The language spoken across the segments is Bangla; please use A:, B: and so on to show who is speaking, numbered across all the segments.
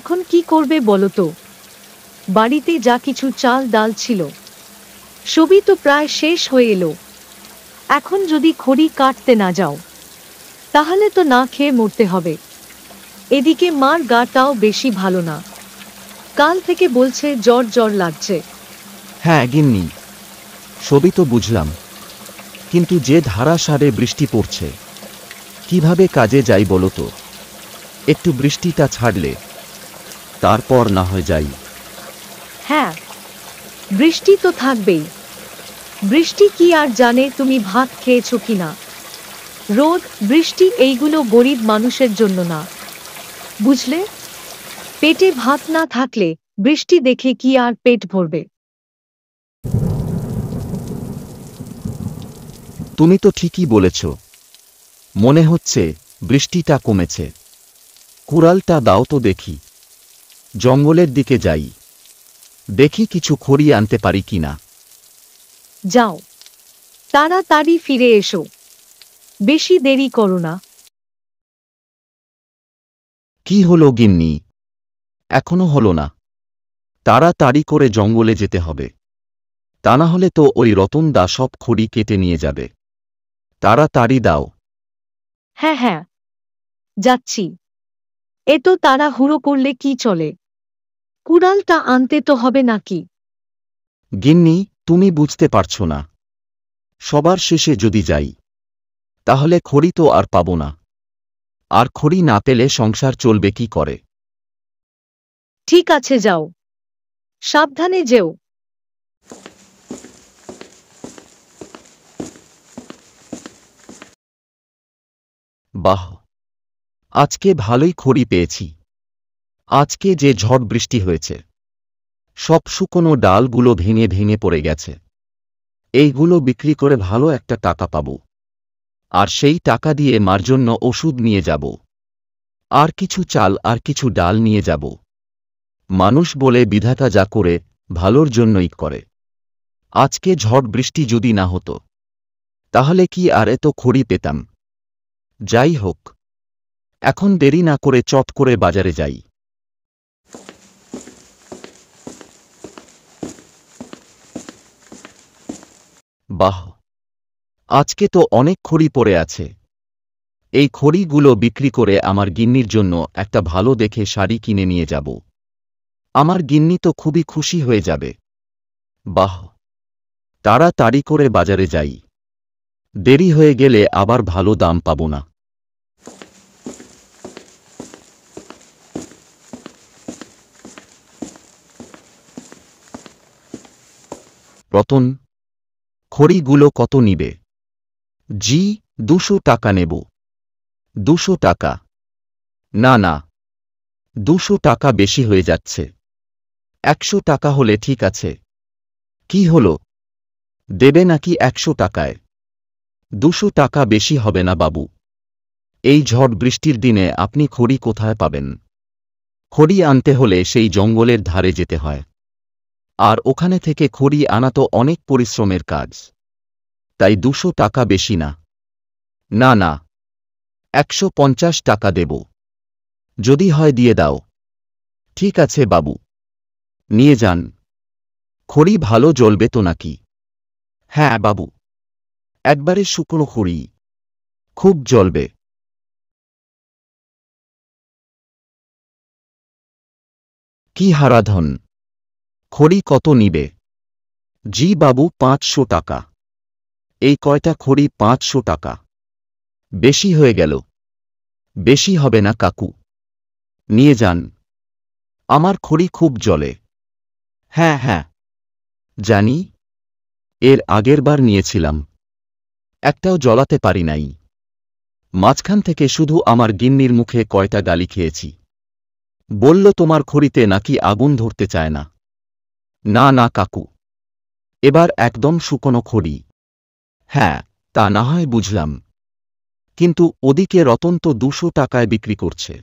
A: এখন কি করবে বলো তো? বাড়িতে যা কিছু চাল ডাল ছিল সবই তো প্রায় শেষ হয়ে এলো। এখন যদি খড়ি কাটতে না যাও তাহলে তো না খেয়ে মরতে হবে। এদিকে মার গাটাও বেশি ভালো না, কাল থেকে বলছে জ্বর জ্বর লাগছে।
B: হ্যাঁ গিন্নি, সবই তো বুঝলাম, কিন্তু যে ধারাসারে বৃষ্টি পড়ছে কিভাবে কাজে যাই বলো তো? একটু বৃষ্টিটা ছাড়লে তারপর না হয় যাই।
A: হ্যাঁ, বৃষ্টি তো থাকবেই। বৃষ্টি কি আর জানে তুমি ভাত খেয়েছো কিনা? রোদ বৃষ্টি এইগুলো গরিব মানুষের জন্য না, বুঝলে? পেটে ভাত না থাকলে বৃষ্টি দেখে কি আর পেট ভরবে?
B: তুমি তো ঠিকই বলেছ, মনে হচ্ছে বৃষ্টিটা কমেছে। কুড়ালটা দাও তো দেখি, জঙ্গলের দিকে যাই, দেখি কিছু খড়ি আনতে পারি কিনা।
A: যাও, তাড়াতাড়ি ফিরে এসো, বেশি দেরি করো না।
B: কি হলো গিন্নি, এখনো হলো না? তাড়াতাড়ি করে জঙ্গলে যেতে হবে, তা না হলে তো ওই রতন দা সব খড়ি কেটে নিয়ে যাবে। তাড়াতাড়ি দাও।
A: হ্যাঁ হ্যাঁ, যাচ্ছি। এত তাড়াহুড়ো করলে কি চলে? কুড়ালটা আনতে তো হবে নাকি?
B: গিন্নি, তুমি বুঝতে পারছো না, সবার শেষে যদি যাই তাহলে খড়ি তো আর পাবো না, আর খড়ি না পেলে সংসার চলবে কি করে?
A: ঠিক আছে, যাও, সাবধানে যেও।
B: বাহ, আজকে ভালোই খড়ি পেয়েছি। আজকে যে ঝড় বৃষ্টি হয়েছে, সব শুকনো ডালগুলো ভেঙে ভেঙে পড়ে গেছে। এইগুলো বিক্রি করে ভালো একটা টাকা পাবো, আর সেই টাকা দিয়ে মার জন্য ওষুধ নিয়ে যাব, আর কিছু চাল আর কিছু ডাল নিয়ে যাব। মানুষ বলে বিধাতা যা করে ভালোর জন্যই করে। আজকে ঝড় বৃষ্টি যদি না হতো তাহলে কি আর এত খড়ি পেতাম? যাই হোক, এখন দেরি না করে চট করে বাজারে যাই। বাহ, আজকে তো অনেক খড়ি পড়ে আছে। এই খড়িগুলো বিক্রি করে আমার গিন্নির জন্য একটা ভালো দেখে শাড়ি কিনে নিয়ে যাব। আমার গিন্নি তো খুবই খুশি হয়ে যাবে। বাহ, তাড়াতাড়ি করে বাজারে যাই, দেরি হয়ে গেলে আবার ভালো দাম পাবো না। রতন, খড়িগুলো কত নিবে? জি, 200 টাকা নেব। 200 টাকা? না না, 200 টাকা বেশি হয়ে যাচ্ছে। 100 টাকা হলে ঠিক আছে। কি হলো, দেবে নাকি 100 টাকায়? 200 টাকা বেশি হবে না বাবু। এই ঝড় বৃষ্টির দিনে আপনি খড়ি কোথায় পাবেন? খড়ি আনতে হলে সেই জঙ্গলের ধারে যেতে হয়, আর ওখানে থেকে খড়ি আনা তো অনেক পরিশ্রমের কাজ। তাই 200 টাকা বেশি না। না না, 150 টাকা দেব। যদি হয় দিয়ে দাও। ঠিক আছে বাবু, নিয়ে যান। খড়ি ভালো জ্বলবে তো নাকি? হ্যাঁ বাবু, একবারে শুকনো খড়ি, খুব জ্বলবে। কি হারাধন, খড়ি কত নিবে? জি বাবু, 500 টাকা। এই কয়টা খড়ি 500 টাকা? বেশি হয়ে গেল। বেশি হবে না কাকু, নিয়ে যান। আমার খড়ি খুব জ্বলে। হ্যাঁ হ্যাঁ, জানি, এর আগের বার নিয়েছিলাম, একটাও জ্বলাতে পারি নাই। মাঝখান থেকে শুধু আমার গিন্নির মুখে কয়টা গালি খেয়েছি। বলল তোমার খড়িতে নাকি আগুন ধরতে চায় না। না না কাকু, এবার একদম শুকনো খড়ি। হ্যাঁ, তা না হয় বুঝলাম, কিন্তু ওদিকে রতন তো 200 টাকায় বিক্রি করছে,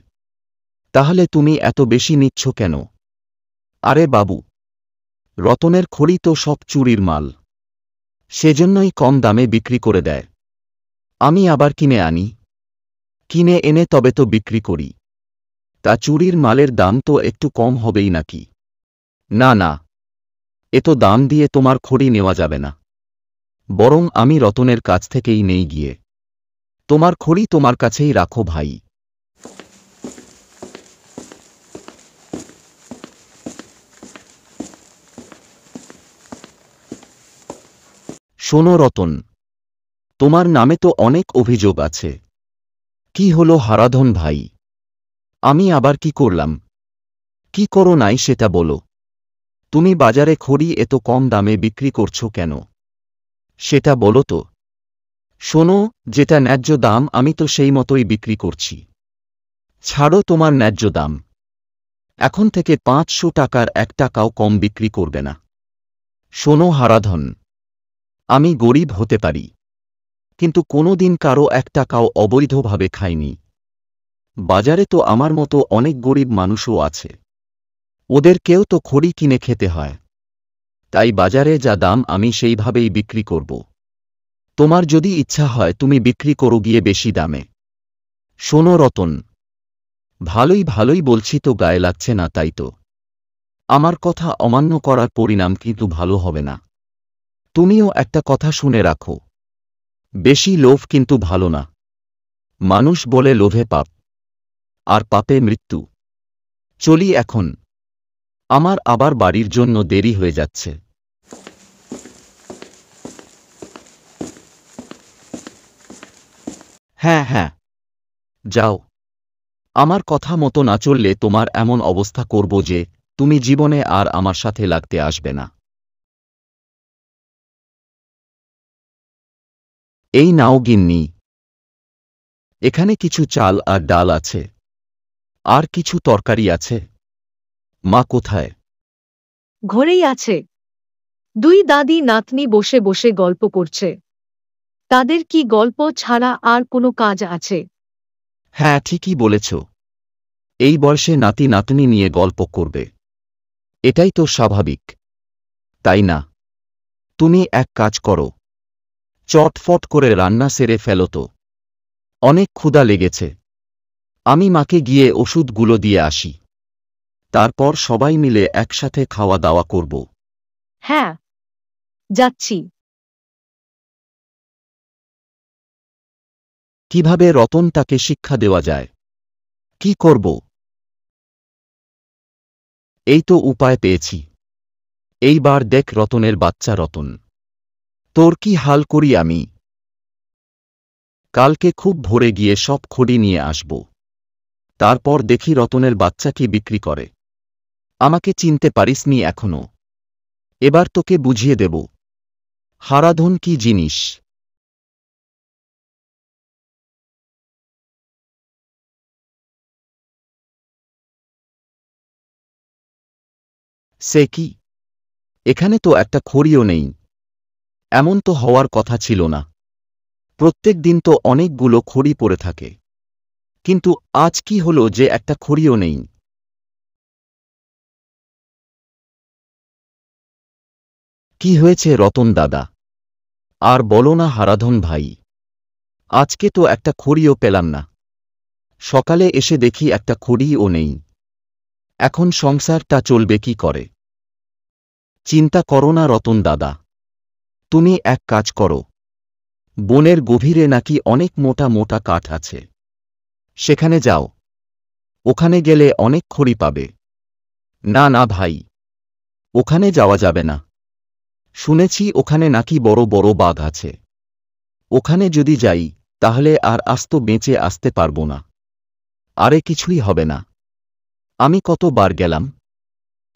B: তাহলে তুমি এত বেশি নিচ্ছ কেন? আরে বাবু, রতনের খড়ি তো সব চুরির মাল, সেজন্যই কম দামে বিক্রি করে দেয়। আমি আবার কিনে আনি, কিনে এনে তবে তো বিক্রি করি। তা চুরির মালের দাম তো একটু কম হবেই নাকি? না না, এত দাম দিয়ে তোমার খড়ি নেওয়া যাবে না। বরং আমি রতনের কাছ থেকেই নেই গিয়ে। তোমার খড়ি তোমার কাছেই রাখো ভাই। শোনো রতন, তোমার নামে তো অনেক অভিযোগ আছে। কি হলো হারাধন ভাই? আমি আবার কি করলাম? কি করো নাই সেটা বলো। তুমি বাজারে খড়ি এত কম দামে বিক্রি করছো কেন? সেটা বলো তো। শোনো, যেটা ন্যায্য দাম আমি তো সেই মতোই বিক্রি করছি। ছাড়ো তোমার ন্যায্য দাম। এখন থেকে 500 টাকার 1 টাকাও কম বিক্রি করবে না। শোনো হারাধন, আমি গরিব হতে পারি, কিন্তু কোনোদিন কারো 1 টাকাও অবৈধভাবে খাইনি। বাজারে তো আমার মতো অনেক গরিব মানুষও আছে। ওদেরকেও তো খড়ি কিনে খেতে হয়। তাই বাজারে যা দাম আমি সেইভাবেই বিক্রি করব। তোমার যদি ইচ্ছা হয় তুমি বিক্রি করো গিয়ে বেশি দামে। শোনো রতন, ভালোই বলছি তো গায়ে লাগছে না তাই তো। আমার কথা অমান্য করার পরিণাম কিন্তু ভালো হবে না। তুমিও একটা কথা শুনে রাখো, বেশি লোভ কিন্তু ভালো না। মানুষ বলে লোভে পাপ, আর পাপে মৃত্যু। চলি এখন, আমার আবার বাড়ির জন্য দেরি হয়ে যাচ্ছে। হ্যাঁ, যাও। আমার কথা মতো না চললে তোমার এমন অবস্থা করব যে তুমি জীবনে আর আমার সাথে লাগতে আসবে না। এই নাও গিন্নি, এখানে কিছু চাল আর ডাল আছে, আর কিছু তরকারি আছে। মা কোথায়?
A: ঘরেই আছে। দুই দাদি নাতনি বসে বসে গল্প করছে। তাদের কি গল্প ছাড়া আর কোনো কাজ আছে?
B: হ্যাঁ, ঠিকই বলেছ। এই বয়সে নাতি নাতনি নিয়ে গল্প করবে, এটাই তো স্বাভাবিক, তাই না? তুমি এক কাজ করো, চটফট করে রান্না সেরে ফেলো তো। অনেক ক্ষুধা লেগেছে। আমি মাকে গিয়ে ওষুধগুলো দিয়ে আসি, তারপর সবাই মিলে একসাথে খাওয়া দাওয়া করব।
A: হ্যাঁ, যাচ্ছি।
B: কিভাবে রতনটাকে শিক্ষা দেওয়া যায়? কি করব? এই তো উপায় পেয়েছি। এইবার দেখ রতনের বাচ্চা রতন, তোর কি হাল করি আমি। কালকে খুব ভোরে গিয়ে সব খড়ি নিয়ে আসব। তারপর দেখি রতনের বাচ্চা কি বিক্রি করে। আমাকে চিনতে পারিসনি এখনো। এবার তোকে বুঝিয়ে দেব হারাধন কি জিনিস। সে কি? এখানে তো একটা খড়িও নেই। এমন তো হওয়ার কথা ছিল না। প্রত্যেক দিন তো অনেকগুলো খড়ি পড়ে থাকে, কিন্তু আজ কি হলো যে একটা খড়িও নেই? কি হয়েছে রতন দাদা? আর বলো না হারাধন ভাই, আজকে তো একটা খড়িও পেলাম না। সকালে এসে দেখি একটা খড়িও নেই। এখন সংসারটা চলবে কি করে? চিন্তা করো না রতন দাদা, তুমি এক কাজ করো। বনের গভীরে নাকি অনেক মোটা মোটা কাঠ আছে, সেখানে যাও। ওখানে গেলে অনেক খড়ি পাবে। না না ভাই, ওখানে যাওয়া যাবে না। শুনেছি ওখানে নাকি বড় বড় বাঘ আছে। ওখানে যদি যাই তাহলে আর আস্ত বেঁচে আসতে পারবো না। আরে কিছুই হবে না। আমি কতবার গেলাম,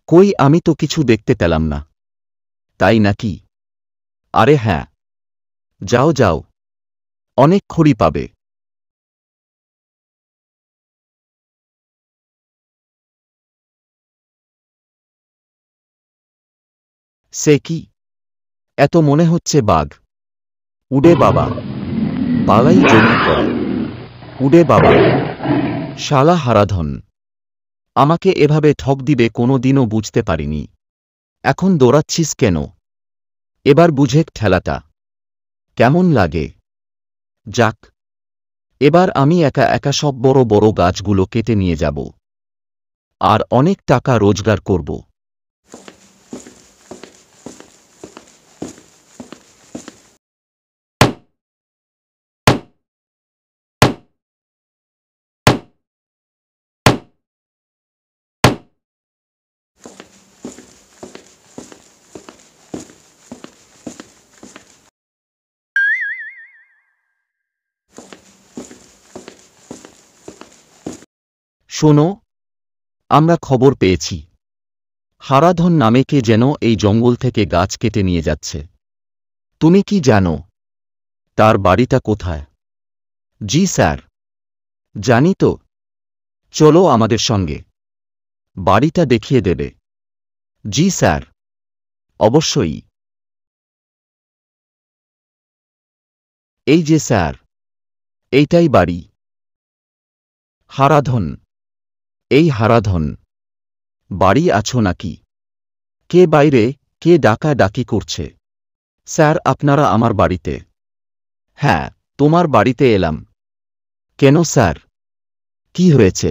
B: কই আমি তো কিছু দেখতে পেলাম না। তাই নাকি? আরে হ্যাঁ, যাও, অনেক খড়ি পাবে। সে কি? এত মনে হচ্ছে বাঘ। উড়ে বাবা, পালাই জমি করে। উড়ে বাবা, শালা হারাধন, আমাকে এভাবে ঠক দিবে কোনো দিনও বুঝতে পারিনি। এখন দৌড়াচ্ছিস কেন? এবার বুঝেক ঠেলাটা কেমন লাগে। যাক, এবার আমি একা একা সব বড় বড় গাছগুলো কেটে নিয়ে যাব। আর অনেক টাকা রোজগার করব। শোনো, আমরা খবর পেয়েছি হারাধন নামে কে যেন এই জঙ্গল থেকে গাছ কেটে নিয়ে যাচ্ছে। তুমি কি জানো তার বাড়িটা কোথায়? জি স্যার, জানি তো। চলো আমাদের সঙ্গে, বাড়িটা দেখিয়ে দেবে। জি স্যার, অবশ্যই। এই যে স্যার, এইটাই বাড়ি। হারাধন, এই হারাধন, বাড়ি আছো নাকি? কে বাইরে, কে ডাকাডাকি করছে? স্যার, আপনারা আমার বাড়িতে। হ্যাঁ, তোমার বাড়িতে এলাম। কেন স্যার, কি হয়েছে?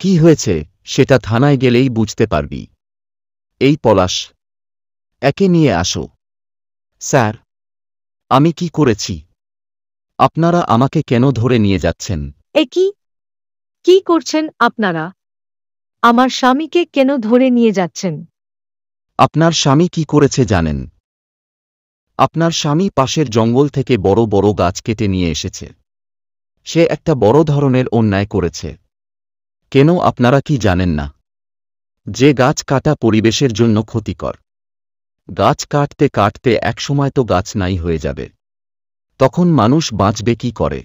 B: কি হয়েছে সেটা থানায় গেলেই বুঝতে পারবি। এই পলাশ, একে নিয়ে আসো। স্যার, আমি কি করেছি? আপনারা আমাকে কেন ধরে নিয়ে যাচ্ছেন?
A: এ কি করছেন আপনারা? আমার স্বামীকে কেন ধরে নিয়ে যাচ্ছেন?
B: আপনার স্বামী কি করেছে জানেন? আপনার স্বামী পাশের জঙ্গল থেকে বড় বড় গাছ কেটে নিয়ে এসেছে। সে একটা বড় ধরনের অন্যায় করেছে। কেন আপনারা কি জানেন না? যে গাছ কাটা পরিবেশের জন্য ক্ষতিকর। গাছ কাটতে কাটতে একসময় তো গাছ নাই হয়ে যাবে। তখন মানুষ বাঁচবে কি করে?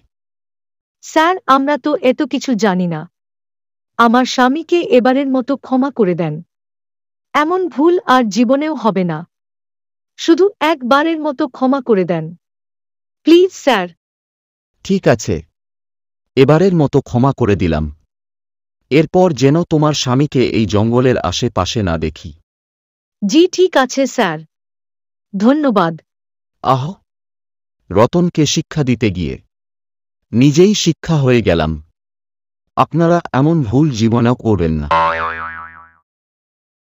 A: স্যার, আমরা তো এত কিছু জানি না। আমার স্বামীকে এবারের মতো ক্ষমা করে দেন। এমন ভুল আর জীবনেও হবে না। শুধু একবারের মতো ক্ষমা করে দেন প্লিজ স্যার।
B: ঠিক আছে, এবারের মতো ক্ষমা করে দিলাম। এরপর যেন তোমার স্বামীকে এই জঙ্গলের আশেপাশে না দেখি।
A: জি ঠিক আছে স্যার, ধন্যবাদ।
B: আহ, রতনকে শিক্ষা দিতে গিয়ে নিজেই শিক্ষা হয়ে গেলাম। আপনারা এমন ভুল জীবনেও করবেন না।